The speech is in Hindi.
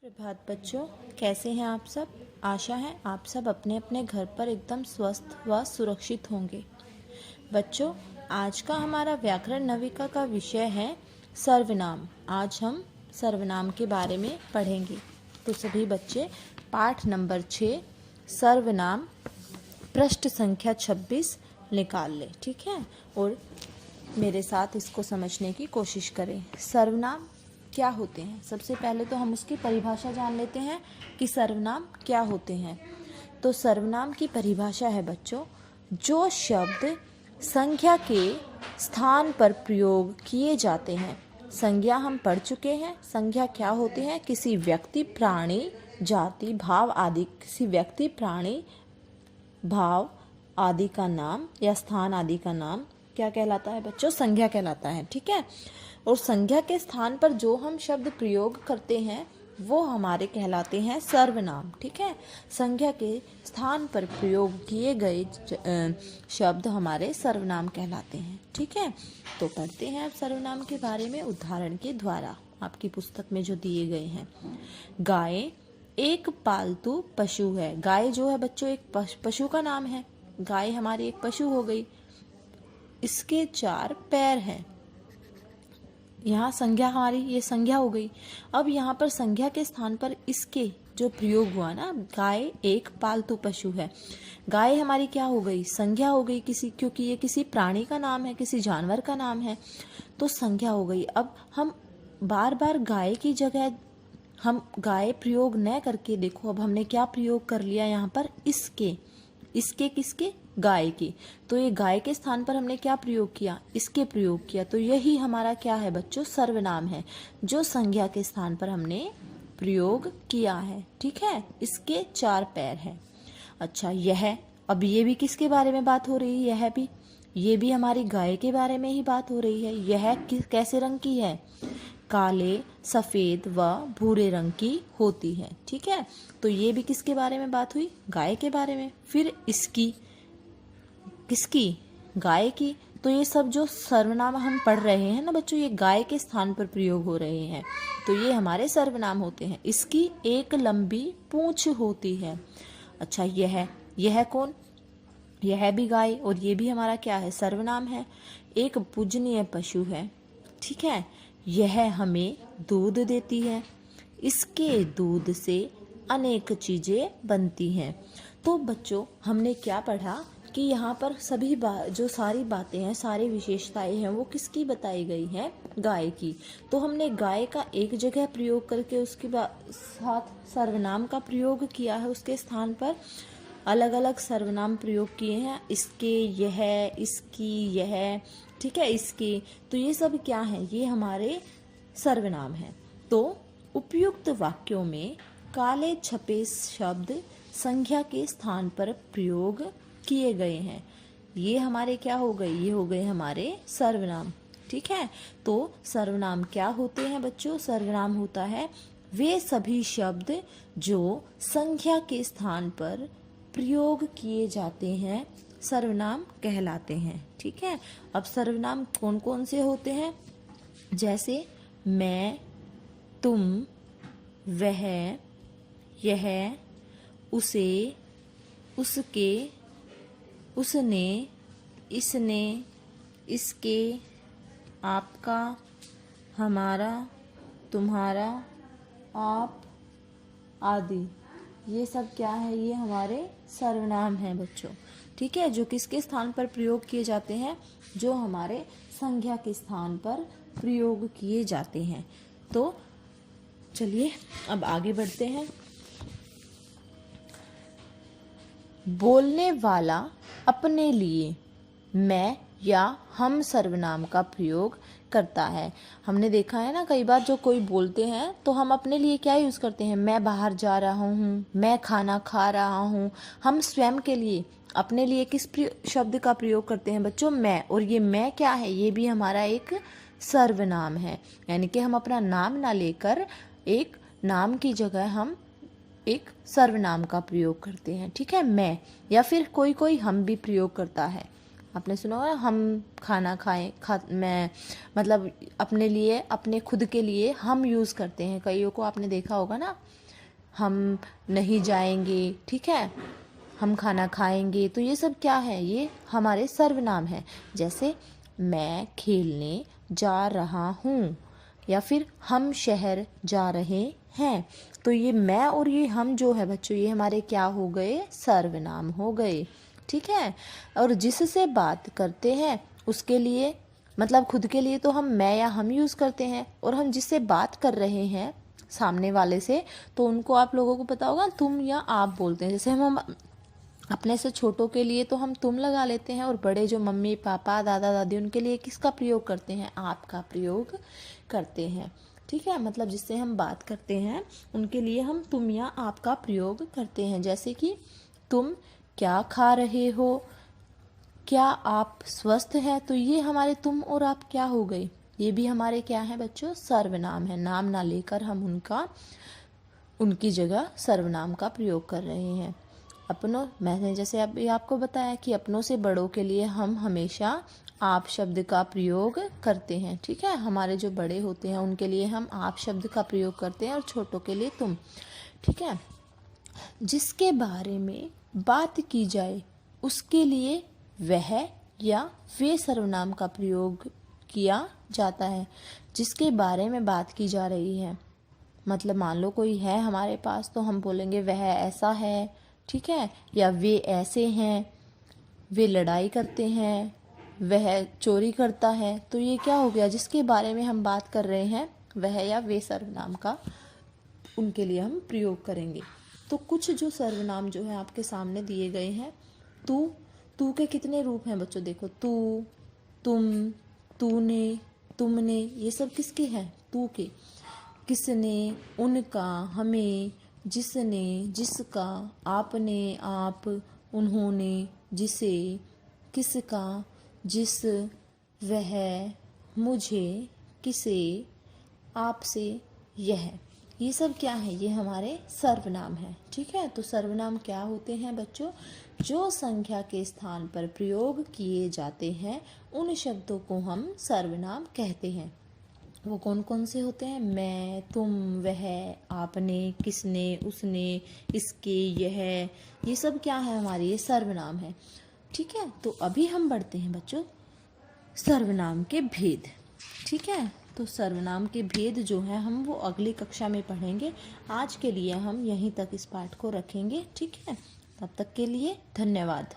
प्रभात बच्चों, कैसे हैं आप सब। आशा है आप सब अपने अपने घर पर एकदम स्वस्थ व सुरक्षित होंगे। बच्चों, आज का हमारा व्याकरण नविका का विषय है सर्वनाम। आज हम सर्वनाम के बारे में पढ़ेंगे। तो सभी बच्चे पाठ नंबर 6 सर्वनाम पृष्ठ संख्या 26 निकाल ले, ठीक है। और मेरे साथ इसको समझने की कोशिश करें। सर्वनाम क्या होते हैं? सबसे पहले तो हम उसकी परिभाषा जान लेते हैं कि सर्वनाम क्या होते हैं। तो सर्वनाम की परिभाषा है बच्चों, जो शब्द संज्ञा के स्थान पर प्रयोग किए जाते हैं। संज्ञा हम पढ़ चुके हैं। संज्ञा क्या होते हैं? किसी व्यक्ति, प्राणी, जाति, भाव आदि, किसी व्यक्ति, प्राणी, भाव आदि का नाम या स्थान आदि का नाम क्या कहलाता है बच्चों? संज्ञा कहलाता है, ठीक है। और संज्ञा के स्थान पर जो हम शब्द प्रयोग करते हैं वो हमारे कहलाते हैं सर्वनाम, ठीक है। संज्ञा के स्थान पर प्रयोग किए गए शब्द हमारे सर्वनाम कहलाते हैं, ठीक है। तो पढ़ते हैं अब सर्वनाम के बारे में उदाहरण के द्वारा, आपकी पुस्तक में जो दिए गए हैं। गाय एक पालतू पशु है। गाय जो है बच्चों एक पशु का नाम है। गाय हमारी एक पशु हो गई। इसके 4 पैर हैं। यहाँ संज्ञा हमारी ये संज्ञा हो गई। अब यहाँ पर संज्ञा के स्थान पर इसके जो प्रयोग हुआ ना, गाय एक पालतू पशु है। गाय हमारी क्या हो गई? संज्ञा हो गई किसी, क्योंकि ये किसी प्राणी का नाम है, किसी जानवर का नाम है, तो संज्ञा हो गई। अब हम बार बार गाय की जगह हम गाय प्रयोग न करके देखो, अब हमने क्या प्रयोग कर लिया यहाँ पर? इसके। इसके किसके? गाय की। तो ये गाय के स्थान पर हमने क्या प्रयोग किया? इसके प्रयोग किया। तो यही हमारा क्या है बच्चों? सर्वनाम है, जो संज्ञा के स्थान पर हमने प्रयोग किया है, ठीक है। इसके 4 पैर हैं। अच्छा, यह, अब ये भी किसके बारे में बात हो रही है? यह भी, ये भी हमारी गाय के बारे में ही बात हो रही है। यह कैसे रंग की है? काले, सफेद व भूरे रंग की होती है, ठीक है। तो ये भी किसके बारे में बात हुई? गाय के बारे में। फिर इसकी, किसकी? गाय की। तो ये सब जो सर्वनाम हम पढ़ रहे हैं ना बच्चों, ये गाय के स्थान पर प्रयोग हो रहे हैं, तो ये हमारे सर्वनाम होते हैं। इसकी एक लंबी पूंछ होती है। अच्छा, यह कौन? यह भी गाय, और ये भी हमारा क्या है? सर्वनाम है। एक पूजनीय पशु है, ठीक है। यह हमें दूध देती है। इसके दूध से अनेक चीजें बनती हैं। तो बच्चों, हमने क्या पढ़ा कि यहाँ पर सभी जो सारी बातें हैं, सारी विशेषताएं हैं, वो किसकी बताई गई हैं? गाय की। तो हमने गाय का एक जगह प्रयोग करके उसके साथ सर्वनाम का प्रयोग किया है। उसके स्थान पर अलग अलग सर्वनाम प्रयोग किए हैं। इसके, यह, इसकी, यह, ठीक है, इसके। तो ये सब क्या है? ये हमारे सर्वनाम हैं। तो उपयुक्त वाक्यों में काले छपे शब्द संज्ञा के स्थान पर प्रयोग किए गए हैं। ये हमारे क्या हो गए? ये हो गए हमारे सर्वनाम, ठीक है। तो सर्वनाम क्या होते हैं बच्चों? सर्वनाम होता है वे सभी शब्द जो संज्ञा के स्थान पर प्रयोग किए जाते हैं, सर्वनाम कहलाते हैं, ठीक है। अब सर्वनाम कौन कौन से होते हैं? जैसे मैं, तुम, वह, यह, उसे, उसके, उसने, इसने, इसके, आपका, हमारा, तुम्हारा, आप आदि। ये सब क्या है? ये हमारे सर्वनाम हैं बच्चों, ठीक है, जो किसके स्थान पर प्रयोग किए जाते हैं? जो हमारे संज्ञा के स्थान पर प्रयोग किए जाते हैं। तो चलिए अब आगे बढ़ते हैं। बोलने वाला अपने लिए मैं या हम सर्वनाम का प्रयोग करता है। हमने देखा है ना, कई बार जो कोई बोलते हैं तो हम अपने लिए क्या यूज़ करते हैं? मैं बाहर जा रहा हूँ, मैं खाना खा रहा हूँ। हम स्वयं के लिए, अपने लिए किस शब्द का प्रयोग करते हैं बच्चों? मैं। और ये मैं क्या है? ये भी हमारा एक सर्वनाम है। यानी कि हम अपना नाम ना लेकर एक नाम की जगह हम एक सर्वनाम का प्रयोग करते हैं, ठीक है, मैं। या फिर कोई कोई हम भी प्रयोग करता है। आपने सुना होगा हम खाना खाएं मैं मतलब अपने लिए, अपने खुद के लिए हम यूज़ करते हैं। कईयों को आपने देखा होगा ना, हम नहीं जाएंगे, ठीक है, हम खाना खाएंगे, तो ये सब क्या है, ये हमारे सर्वनाम हैं। जैसे मैं खेलने जा रहा हूँ, या फिर हम शहर जा रहे हैं। तो ये मैं और ये हम जो है बच्चों, ये हमारे क्या हो गए, सर्वनाम हो गए, ठीक है। और जिससे बात करते हैं उसके लिए, मतलब खुद के लिए तो हम मैं या हम यूज़ करते हैं, और हम जिससे बात कर रहे हैं सामने वाले से, तो उनको आप लोगों को पता होगा तुम या आप बोलते हैं। जैसे हम अपने से छोटों के लिए तो हम तुम लगा लेते हैं, और बड़े जो मम्मी पापा दादा दादी उनके लिए किसका प्रयोग करते हैं, आप का प्रयोग करते हैं, ठीक है। मतलब जिससे हम बात करते हैं उनके लिए हम तुम या आप का प्रयोग करते हैं। जैसे कि तुम क्या खा रहे हो, क्या आप स्वस्थ हैं, तो ये हमारे तुम और आप क्या हो गए, ये भी हमारे क्या है बच्चों, सर्वनाम है। नाम ना लेकर हम उनकी जगह सर्वनाम का प्रयोग कर रहे हैं। अपनों, मैंने जैसे अभी आपको बताया कि अपनों से बड़ों के लिए हम हमेशा आप शब्द का प्रयोग करते हैं, ठीक है। हमारे जो बड़े होते हैं उनके लिए हम आप शब्द का प्रयोग करते हैं, और छोटों के लिए तुम, ठीक है। जिसके बारे में बात की जाए उसके लिए वह या वे सर्वनाम का प्रयोग किया जाता है। जिसके बारे में बात की जा रही है, मतलब मान लो कोई है हमारे पास, तो हम बोलेंगे वह ऐसा है, ठीक है, या वे ऐसे हैं, वे लड़ाई करते हैं, वह चोरी करता है। तो ये क्या हो गया, जिसके बारे में हम बात कर रहे हैं वह या वे सर्वनाम का उनके लिए हम प्रयोग करेंगे। तो कुछ जो सर्वनाम जो है आपके सामने दिए गए हैं, तू के कितने रूप हैं बच्चों, देखो, तू, तुम, तूने, तुमने, ये सब किसके हैं, तू के। किसने, उनका, हमें, जिसने, जिसका, आपने, आप, उन्होंने, जिसे, किसका, जिस, वह, मुझे, किसे, आपसे, यह, ये सब क्या है, ये हमारे सर्वनाम हैं, ठीक है। तो सर्वनाम क्या होते हैं बच्चों, जो संख्या के स्थान पर प्रयोग किए जाते हैं उन शब्दों को हम सर्वनाम कहते हैं। वो कौन कौन से होते हैं, मैं, तुम, वह, आपने, किसने, उसने, इसके, यह, ये सब क्या है हमारे, ये सर्वनाम है, ठीक है। तो अभी हम बढ़ते हैं बच्चों सर्वनाम के भेद, ठीक है। तो सर्वनाम के भेद जो है हम वो अगली कक्षा में पढ़ेंगे। आज के लिए हम यहीं तक इस पाठ को रखेंगे, ठीक है। तब तक के लिए धन्यवाद।